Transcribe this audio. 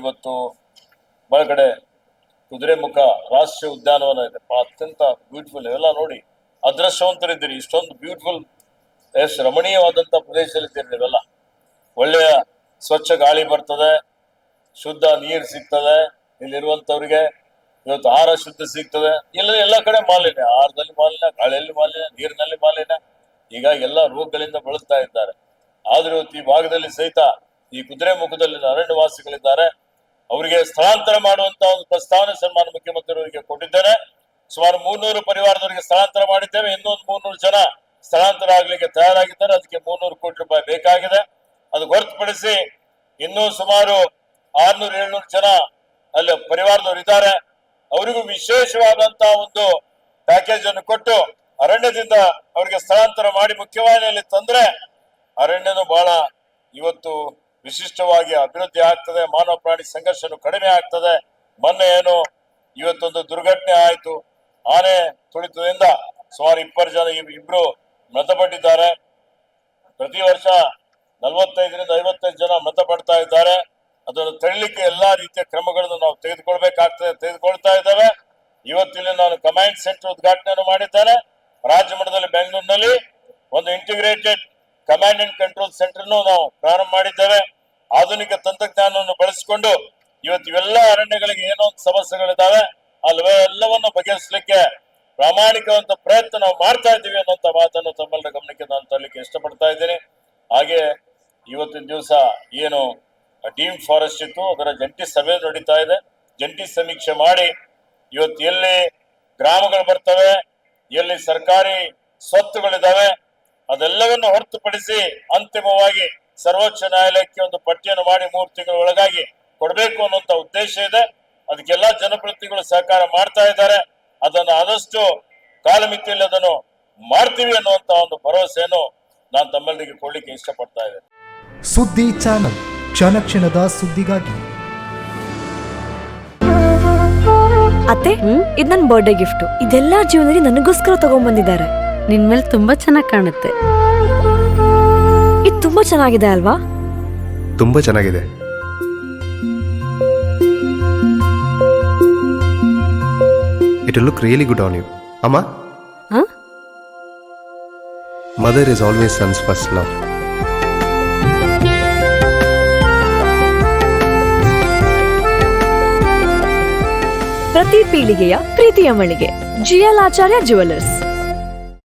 ಇವತ್ತು ಒಳಗಡೆ ಕುದುರೆಮುಖ ರಾಷ್ಟ್ರೀಯ ಉದ್ಯಾನವನ ಇದೆ, ಅತ್ಯಂತ ಬ್ಯೂಟಿಫುಲ್. ಇವೆಲ್ಲ ನೋಡಿ ಅದೃಷ್ಟವಂತರಿದ್ದೀರಿ, ಇಷ್ಟೊಂದು ಬ್ಯೂಟಿಫುಲ್ ಎಷ್ಟು ರಮಣೀಯವಾದಂಥ ಪ್ರದೇಶದಲ್ಲಿದ್ದೀರಿ ನೀವೆಲ್ಲ. ಒಳ್ಳೆಯ ಸ್ವಚ್ಛ ಗಾಳಿ ಬರ್ತದೆ, ಶುದ್ಧ ನೀರು ಸಿಗ್ತದೆ ಇಲ್ಲಿರುವಂಥವ್ರಿಗೆ. ಇವತ್ತು ಆಹಾರ ಶುದ್ಧ ಸಿಗ್ತದೆ. ಎಲ್ಲ ಕಡೆ ಮಾಲಿನ್ಯ, ಆಹಾರದಲ್ಲಿ ಮಾಲಿನ್ಯ, ಗಾಳಿಯಲ್ಲಿ ಮಾಲಿನ್ಯ, ನೀರಿನಲ್ಲಿ ಮಾಲಿನ್ಯ. ಹೀಗಾಗಿ ಎಲ್ಲ ರೋಗಗಳಿಂದ ಬಳಲ್ತಾ ಇದ್ದಾರೆ. ಆದ್ರೂ ಇವತ್ತು ಈ ಭಾಗದಲ್ಲಿ ಸಹಿತ ಈ ಕುದುರೆಮುಖದಲ್ಲಿ ಅರಣ್ಯವಾಸಿಗಳಿದ್ದಾರೆ, ಅವರಿಗೆ ಸ್ಥಳಾಂತರ ಮಾಡುವಂತ ಒಂದು ಪ್ರಸ್ತಾವನೆ ಸನ್ಮಾನ ಮುಖ್ಯಮಂತ್ರಿಯವರಿಗೆ ಕೊಟ್ಟಿದ್ದೇನೆ. ಸುಮಾರು 300 ಪರಿವಾರದವರಿಗೆ ಸ್ಥಳಾಂತರ ಮಾಡಿದ್ದೇವೆ. ಇನ್ನೊಂದು 300 ಜನ ಸ್ಥಳಾಂತರ ಆಗ್ಲಿಕ್ಕೆ ತಯಾರಾಗಿದ್ದಾರೆ. ಅದಕ್ಕೆ 300 ಕೋಟಿ ರೂಪಾಯಿ ಬೇಕಾಗಿದೆ. ಅದು ಹೊರತುಪಡಿಸಿ ಇನ್ನೂ ಸುಮಾರು 600-700 ಜನ ಅಲ್ಲಿ ಪರಿವಾರದವರು ಇದ್ದಾರೆ. ಅವರಿಗೂ ವಿಶೇಷವಾದಂತಹ ಒಂದು ಪ್ಯಾಕೇಜ್ ಅನ್ನು ಕೊಟ್ಟು ಅರಣ್ಯದಿಂದ ಅವರಿಗೆ ಸ್ಥಳಾಂತರ ಮಾಡಿ ಮುಖ್ಯವಾಹಿನಿಯಲ್ಲಿ ತಂದ್ರೆ ಅರಣ್ಯನು ಬಹಳ ಇವತ್ತು ವಿಶಿಷ್ಟವಾಗಿ ಅಭಿವೃದ್ಧಿ ಆಗ್ತದೆ. ಮಾನವ ಪ್ರಾಣಿ ಸಂಘರ್ಷನು ಕಡಿಮೆ ಆಗ್ತದೆ. ಮೊನ್ನೆ ಏನು ಇವತ್ತೊಂದು ದುರ್ಘಟನೆ ಆಯಿತು, ಆನೆ ತುಳಿತದಿಂದ ಸುಮಾರು 20 ಜನ, ಇಬ್ರು ಮೃತಪಟ್ಟಿದ್ದಾರೆ. ಪ್ರತಿ ವರ್ಷ 45ರಿಂದ 55 ಜನ ಮೃತಪಡ್ತಾ ಇದ್ದಾರೆ. ಅದನ್ನು ತಡೆಯಲಿಕ್ಕೆ ಎಲ್ಲಾ ರೀತಿಯ ಕ್ರಮಗಳನ್ನು ನಾವು ತೆಗೆದುಕೊಳ್ತಾ ಇದ್ದೇವೆ. ಇವತ್ತಿಲ್ಲಿ ನಾನು ಕಮಾಂಡ್ ಸೆಂಟರ್ ಉದ್ಘಾಟನೆಯನ್ನು ಮಾಡಿದ್ದೇನೆ. ರಾಜ್ಯ ಮಟ್ಟದಲ್ಲಿ ಬೆಂಗಳೂರಿನಲ್ಲಿ ಒಂದು integrated command and control centre ನಾವು ಪ್ರಾರಂಭ ಮಾಡಿದ್ದೇವೆ. ಆಧುನಿಕ ತಂತ್ರಜ್ಞಾನವನ್ನು ಬಳಸಿಕೊಂಡು ಇವತ್ತು ಇವೆಲ್ಲ ಅರಣ್ಯಗಳಿಗೆ ಏನೋ ಒಂದು ಸಮಸ್ಯೆಗಳಿದ್ದಾವೆ, ಎಲ್ಲವನ್ನು ಬಗೆಹರಿಸಲಿಕ್ಕೆ ಪ್ರಾಮಾಣಿಕವಂತ ಪ್ರಯತ್ನ ನಾವು ಮಾಡ್ತಾ ಇದ್ದೀವಿ ಅನ್ನುವಂತ ಮಾತನ್ನು ತಮ್ಮೆಲ್ಲರ ಗಮನಕ್ಕೆ ನಾನು ತರಲಿಕ್ಕೆ ಇಷ್ಟಪಡ್ತಾ ಇದ್ದೀನಿ. ಹಾಗೆ ಇವತ್ತಿನ ದಿವಸ ಏನು ಡೀಮ್ ಫಾರೆಸ್ಟ್ ಇತ್ತು, ಅದರ ಜಂಟಿ ಸಭೆ ನಡೀತಾ ಇದೆ. ಜಂಟಿ ಸಮೀಕ್ಷೆ ಮಾಡಿ ಇವತ್ತು ಎಲ್ಲಿ ಗ್ರಾಮಗಳು ಬರ್ತವೆ, ಎಲ್ಲಿ ಸರ್ಕಾರಿ ಸ್ವತ್ತುಗಳಿದ್ದಾವೆ, ಅದೆಲ್ಲವನ್ನು ಹೊರತುಪಡಿಸಿ ಅಂತಿಮವಾಗಿ ಸರ್ವೋಚ್ಚ ನ್ಯಾಯಾಲಯಕ್ಕೆ ಒಂದು ಪಟ್ಟಿಯನ್ನು ಮಾಡಿ 3 ತಿಂಗಳ ಒಳಗಾಗಿ ಕೊಡಬೇಕು ಅನ್ನುವಂತ ಉದ್ದೇಶ ಇದೆ. ಅದಕ್ಕೆಲ್ಲ ಜನಪ್ರತಿನಿಧಿಗಳು ಸಹಕಾರ ಮಾಡ್ತಾ ಇದ್ದಾರೆ. ಅದನ್ನು ಆದಷ್ಟು ಕಾಲಮಿತಿಯಲ್ಲಿ ಅದನ್ನು ಮಾಡ್ತೀವಿ ಅನ್ನುವಂತ ಒಂದು ಭರವಸೆಯನ್ನು ನಾನು ತಮ್ಮೆಲ್ಲರಿಗೆ ಕೊಡ್ಲಿಕ್ಕೆ ಇಷ್ಟಪಡ್ತಾ ಇದ್ದೇನೆ. ಸುದ್ದಿ ಚಾನಲ್, ಕ್ಷಣ ಕ್ಷಣದ ಸುದ್ದಿಗಾಗಿ. ಅತ್ತೆ, ಇದು ನನ್ನ ಬರ್ಡೇ ಗಿಫ್ಟ್. ಇದೆಲ್ಲ ಜೀವನದಲ್ಲಿ ನನಗೋಸ್ಕರ ತಗೊಂಡ್ಬಂದಿದ್ದಾರೆ. ನಿನ್ ಮೇಲೆ ತುಂಬಾ ಚೆನ್ನಾಗಿ ಕಾಣುತ್ತೆ. ಇದು ತುಂಬಾ ಚೆನ್ನಾಗಿದೆ ಅಲ್ವಾ? ತುಂಬಾ ಚೆನ್ನಾಗಿದೆ. It will look really good on you. Amma? Huh? Mother is always son's first love. ಪ್ರತಿ ಪೀಳಿಗೆಯ ಪ್ರೀತಿಯ ಮಳಿಗೆ GL ಆಚಾರ್ಯ ಜುವೆಲ್ಲರ್ಸ್.